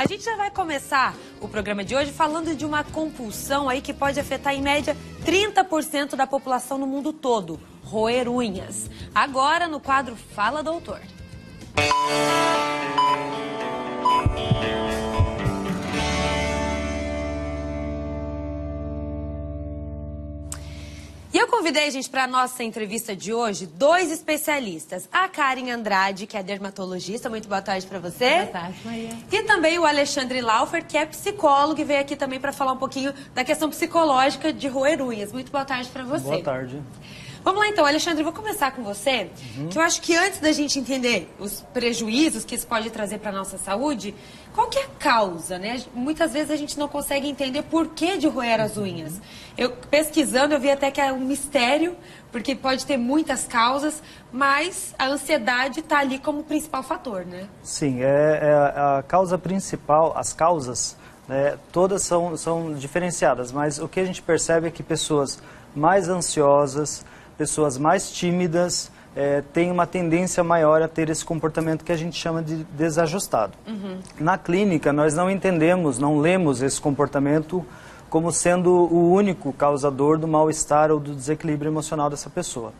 A gente já vai começar o programa de hoje falando de uma compulsão aí que pode afetar em média 30% da população no mundo todo, roer unhas. Agora no quadro Fala Doutor. E eu convidei, gente, para a nossa entrevista de hoje, dois especialistas. A Karen Andrade, que é dermatologista. Muito boa tarde para você. Boa tarde, Maria. E também o Alexandre Laufer, que é psicólogo e veio aqui também para falar um pouquinho da questão psicológica de roer unhas. Muito boa tarde para você. Boa tarde. Vamos lá então, Alexandre, vou começar com você, que eu acho que antes da gente entender os prejuízos que isso pode trazer para a nossa saúde, qual que é a causa, né? Muitas vezes a gente não consegue entender por que de roer as unhas. Eu pesquisando, eu vi até que é um mistério, porque pode ter muitas causas, mas a ansiedade está ali como principal fator, né? Sim, a causa principal, as causas, né, todas são diferenciadas, mas o que a gente percebe é que pessoas mais ansiosas, pessoas mais tímidas têm uma tendência maior a ter esse comportamento que a gente chama de desajustado. Na clínica, nós não entendemos, não lemos esse comportamento como sendo o único causador do mal-estar ou do desequilíbrio emocional dessa pessoa.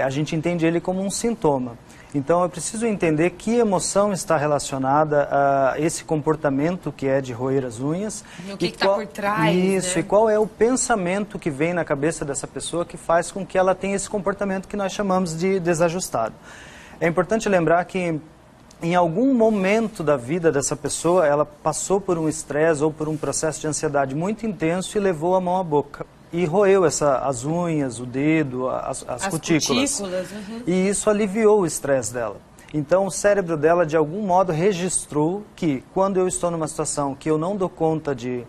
A gente entende ele como um sintoma. Então, eu preciso entender que emoção está relacionada a esse comportamento que é de roer as unhas. E o que está por trás, isso, né? E qual é o pensamento que vem na cabeça dessa pessoa que faz com que ela tenha esse comportamento que nós chamamos de desajustado. É importante lembrar que em algum momento da vida dessa pessoa, ela passou por um estresse ou por um processo de ansiedade muito intenso e levou a mão à boca. E roeu as unhas, o dedo, as cutículas. E isso aliviou o estresse dela. Então o cérebro dela, de algum modo, registrou que quando eu estou numa situação que eu não dou conta de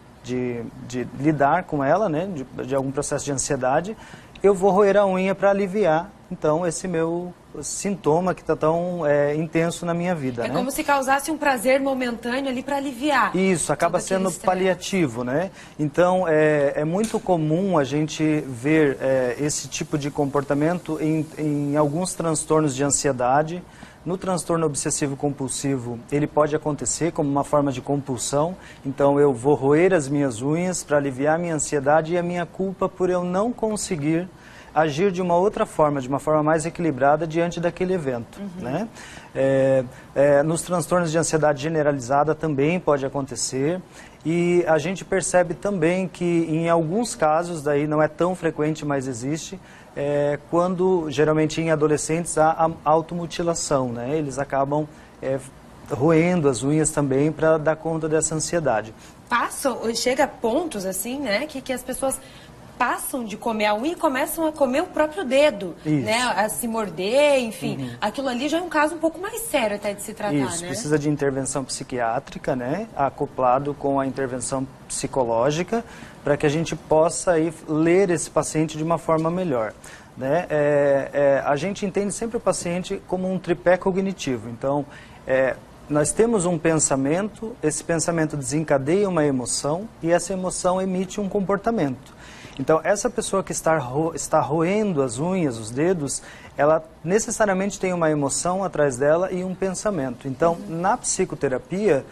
lidar com ela, né, de algum processo de ansiedade, eu vou roer a unha para aliviar, então, esse meu sintoma que está tão intenso na minha vida. É como se causasse um prazer momentâneo ali para aliviar. Isso, acaba sendo paliativo, né? Então, é muito comum a gente ver esse tipo de comportamento em alguns transtornos de ansiedade. No transtorno obsessivo-compulsivo, ele pode acontecer como uma forma de compulsão. Então, eu vou roer as minhas unhas para aliviar a minha ansiedade e a minha culpa por eu não conseguir agir de uma outra forma, de uma forma mais equilibrada diante daquele evento. Né? Nos transtornos de ansiedade generalizada também pode acontecer. E a gente percebe também que em alguns casos, daí não é tão frequente, mas existe, quando geralmente em adolescentes há automutilação, né? Eles acabam roendo as unhas também para dar conta dessa ansiedade. Chega a pontos assim, né, que as pessoas passam de comer a unha e começam a comer o próprio dedo, né? A se morder, enfim. Aquilo ali já é um caso um pouco mais sério até de se tratar, Isso, né? precisa de intervenção psiquiátrica, né? Acoplado com a intervenção psicológica, para que a gente possa aí ler esse paciente de uma forma melhor. Né? A gente entende sempre o paciente como um tripé cognitivo. Então, nós temos um pensamento, esse pensamento desencadeia uma emoção e essa emoção emite um comportamento. Então, essa pessoa que está roendo as unhas, os dedos, ela necessariamente tem uma emoção atrás dela e um pensamento. Então, na psicoterapia,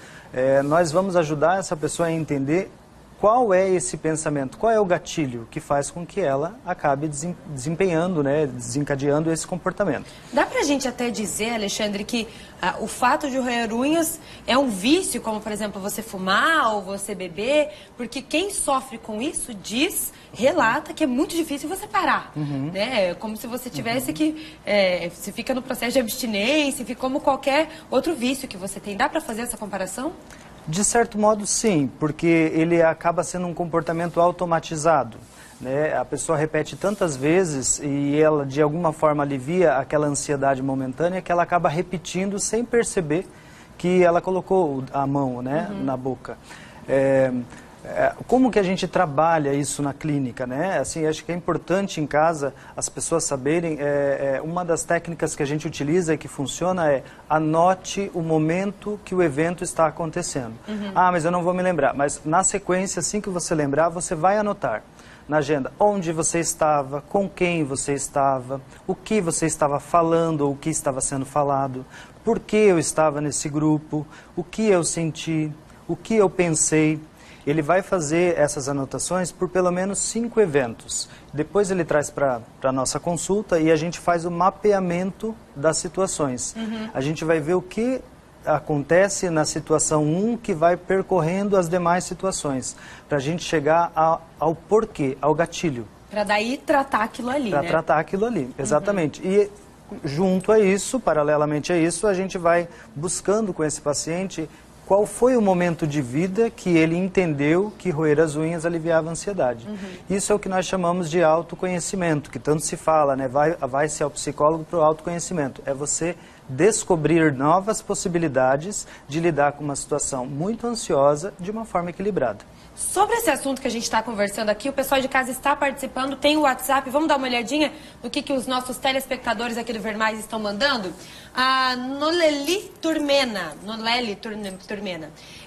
nós vamos ajudar essa pessoa a entender qual é esse pensamento, qual é o gatilho que faz com que ela acabe desempenhando, né, desencadeando esse comportamento. Dá pra gente até dizer, Alexandre, que o fato de roer unhas é um vício, como, por exemplo, você fumar ou você beber, porque quem sofre com isso relata que é muito difícil você parar, né? Como se você tivesse que... você fica no processo de abstinência, fica como qualquer outro vício que você tem. Dá pra fazer essa comparação? De certo modo, sim, porque ele acaba sendo um comportamento automatizado. Né? A pessoa repete tantas vezes e ela, de alguma forma, alivia aquela ansiedade momentânea que ela acaba repetindo sem perceber que ela colocou a mão, né, na boca. Como que a gente trabalha isso na clínica, né? Assim, acho que é importante em casa as pessoas saberem, uma das técnicas que a gente utiliza e que funciona anote o momento que o evento está acontecendo. Ah, mas eu não vou me lembrar. Mas na sequência, assim que você lembrar, você vai anotar na agenda onde você estava, com quem você estava, o que você estava falando ou o que estava sendo falado, por que eu estava nesse grupo, o que eu senti, o que eu pensei. Ele vai fazer essas anotações por pelo menos 5 eventos. Depois ele traz para a nossa consulta e a gente faz o mapeamento das situações. A gente vai ver o que acontece na situação 1 que vai percorrendo as demais situações, para a gente chegar ao porquê, ao gatilho. Para daí tratar aquilo ali, Para tratar aquilo ali, exatamente. E junto a isso, paralelamente a isso, a gente vai buscando com esse paciente qual foi o momento de vida que ele entendeu que roer as unhas aliviava a ansiedade. Isso é o que nós chamamos de autoconhecimento, que tanto se fala, né? Vai-se ao psicólogo para o autoconhecimento. É você descobrir novas possibilidades de lidar com uma situação muito ansiosa de uma forma equilibrada. Sobre esse assunto que a gente está conversando aqui, o pessoal de casa está participando, tem o WhatsApp, vamos dar uma olhadinha no que os nossos telespectadores aqui do Ver Mais estão mandando? A Noleli Turmena,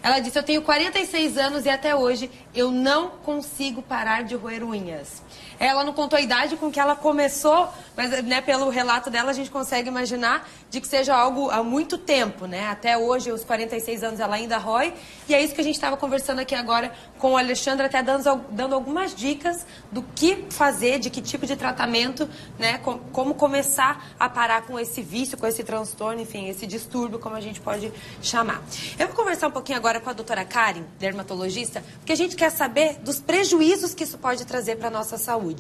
ela disse: eu tenho 46 anos e até hoje eu não consigo parar de roer unhas. Ela não contou a idade com que ela começou, mas né, pelo relato dela a gente consegue imaginar de que seja algo há muito tempo, né? Até hoje, aos 46 anos, ela ainda rói. E é isso que a gente estava conversando aqui agora com o Alexandre, até dando algumas dicas do que fazer, de que tipo de tratamento, né? Como começar a parar com esse vício, com esse transtorno, enfim, esse distúrbio, como a gente pode chamar. Eu vou conversar um pouquinho agora com a doutora Karen, dermatologista, porque a gente quer saber dos prejuízos que isso pode trazer para a nossa saúde.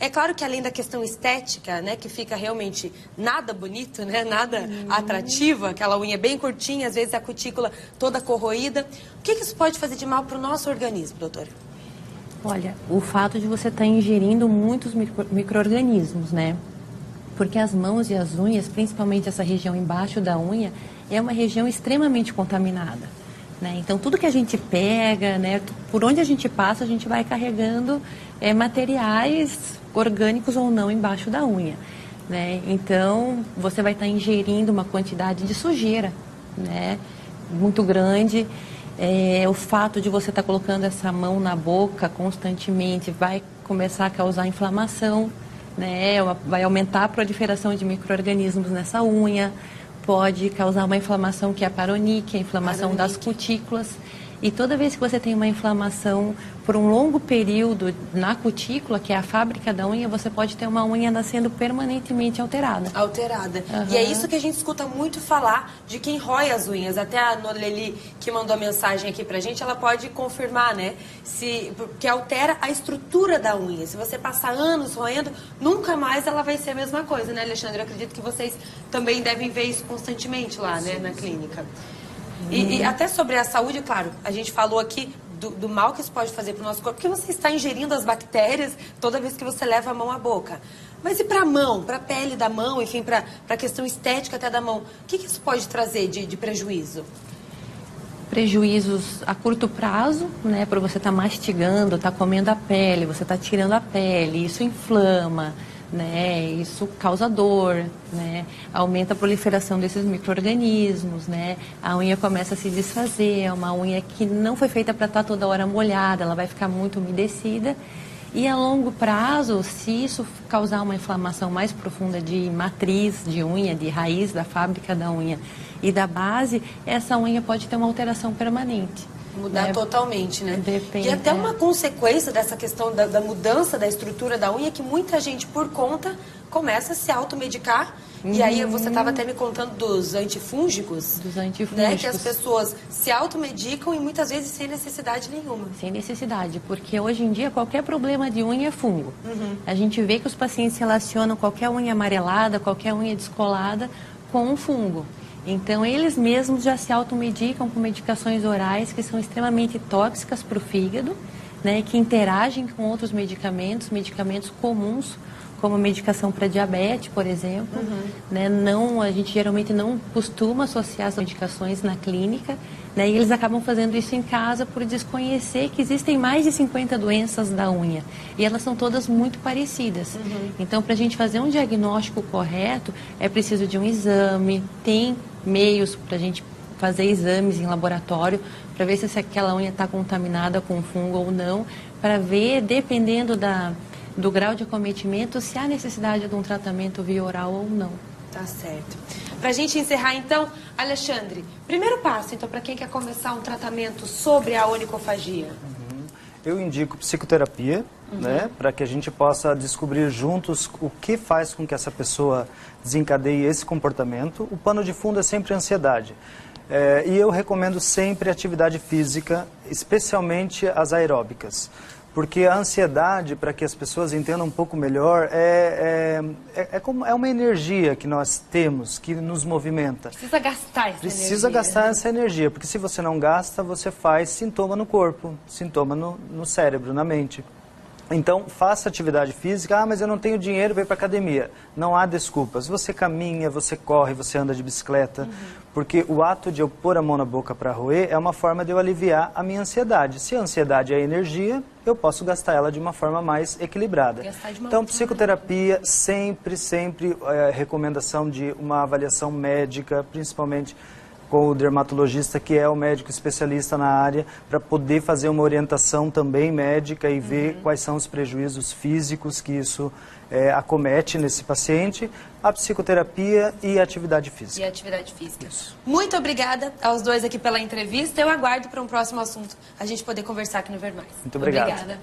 É claro que além da questão estética, né, que fica realmente nada bonito, né, nada atrativa, aquela unha bem curtinha, às vezes a cutícula toda corroída. O que isso pode fazer de mal para o nosso organismo, doutora? Olha, o fato de você estar ingerindo muitos micro-organismos, né? Porque as mãos e as unhas, principalmente essa região embaixo da unha, é uma região extremamente contaminada. Né? Então, tudo que a gente pega, né, por onde a gente passa, a gente vai carregando materiais orgânicos ou não embaixo da unha. Né? Então, você vai estar ingerindo uma quantidade de sujeira, né, muito grande. O fato de você estar colocando essa mão na boca constantemente vai começar a causar inflamação, né? Vai aumentar a proliferação de micro-organismos nessa unha. Pode causar uma inflamação que é a paronique, a inflamação das cutículas. E toda vez que você tem uma inflamação por um longo período na cutícula, que é a fábrica da unha, você pode ter uma unha nascendo permanentemente alterada. Alterada. E é isso que a gente escuta muito falar de quem rói as unhas. Até a Noleli, que mandou a mensagem aqui pra gente, ela pode confirmar, né? Que altera a estrutura da unha. Se você passar anos roendo, nunca mais ela vai ser a mesma coisa, né, Alexandre? Eu acredito que vocês também devem ver isso constantemente lá, né, na clínica. E até sobre a saúde, claro, a gente falou aqui do mal que isso pode fazer para o nosso corpo, porque você está ingerindo as bactérias toda vez que você leva a mão à boca. Mas e para a mão, para a pele da mão, enfim, para a questão estética até da mão? O que isso pode trazer de prejuízo? Prejuízos a curto prazo, né, por você estar mastigando, estar comendo a pele, você está tirando a pele, isso inflama, né, isso causa dor, né, aumenta a proliferação desses micro-organismos, né, a unha começa a se desfazer, é uma unha que não foi feita para estar toda hora molhada, ela vai ficar muito umedecida. E a longo prazo, se isso causar uma inflamação mais profunda de matriz de unha, de raiz da fábrica da unha e da base, essa unha pode ter uma alteração permanente. Mudar totalmente, né? Depende, e até uma consequência dessa questão da mudança da estrutura da unha é que muita gente, por conta, começa a se automedicar. E aí você estava até me contando dos antifúngicos. Dos antifúngicos. Né? Que as pessoas se automedicam e muitas vezes sem necessidade nenhuma. Sem necessidade, porque hoje em dia qualquer problema de unha é fungo. A gente vê que os pacientes relacionam qualquer unha amarelada, qualquer unha descolada com um fungo. Então, eles mesmos já se automedicam com medicações orais que são extremamente tóxicas para o fígado, né, que interagem com outros medicamentos comuns, como medicação para diabetes, por exemplo. Né, a gente geralmente não costuma associar as medicações na clínica, né, e eles acabam fazendo isso em casa por desconhecer que existem mais de 50 doenças da unha. E elas são todas muito parecidas. Então, para a gente fazer um diagnóstico correto, é preciso de um exame, tem meios para a gente fazer exames em laboratório para ver se aquela unha está contaminada com fungo ou não, para ver, dependendo do grau de acometimento, se há necessidade de um tratamento via oral ou não. Tá certo. Pra gente encerrar, então, Alexandre, primeiro passo, então, para quem quer começar um tratamento sobre a onicofagia? Eu indico psicoterapia, né, para que a gente possa descobrir juntos o que faz com que essa pessoa desencadeie esse comportamento. O pano de fundo é sempre a ansiedade. E eu recomendo sempre atividade física, especialmente as aeróbicas. Porque a ansiedade, para que as pessoas entendam um pouco melhor, é uma energia que nós temos, que nos movimenta. Precisa gastar essa energia. Precisa gastar essa energia, porque se você não gasta, você faz sintoma no corpo, sintoma no cérebro, na mente. Então, faça atividade física. Ah, mas eu não tenho dinheiro para ir para academia. Não há desculpas. Você caminha, você corre, você anda de bicicleta. Porque o ato de eu pôr a mão na boca para roer é uma forma de eu aliviar a minha ansiedade. Se a ansiedade é energia, eu posso gastar ela de uma forma mais equilibrada. Então, psicoterapia, sempre recomendação de uma avaliação médica, principalmente com o dermatologista, que é o médico especialista na área, para poder fazer uma orientação também médica e ver quais são os prejuízos físicos que isso acomete nesse paciente, a psicoterapia e a atividade física. E a atividade física. Isso. Muito obrigada aos dois aqui pela entrevista. Eu aguardo para um próximo assunto a gente poder conversar aqui no Ver Mais. Muito obrigado. Obrigada.